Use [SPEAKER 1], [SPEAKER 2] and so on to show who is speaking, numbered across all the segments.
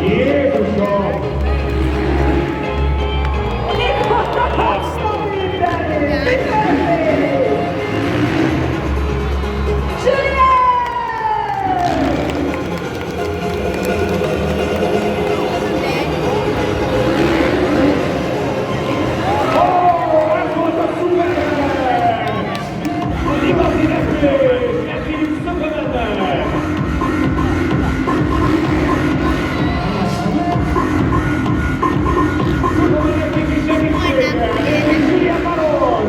[SPEAKER 1] Jézusom!
[SPEAKER 2] Azt a mindenit! Mi történik? Julien!
[SPEAKER 1] Ó, ez volt a szupermen! Az igazi repülés! Ezt hívjuk Supermannek! Supermannek kicsi segítsége! Julien Baron!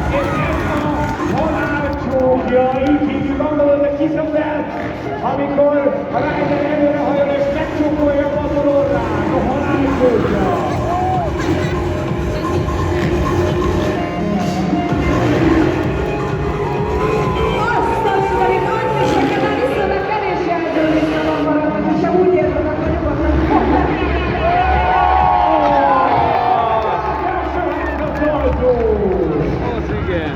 [SPEAKER 1] És ez a halálcsókja, így hívjuk angolul, de kiszabdelt, amikor a Ryder előre hajol és megcsókolja a motororrát, a halálcsókja.
[SPEAKER 2] Azt a mindenit! Annyi nekem viszonylag kevés jelzőléssel van maradva, hogyha úgy érzed, akkor nyugodtan
[SPEAKER 1] Első helyet a Zoltó!
[SPEAKER 3] Az igen.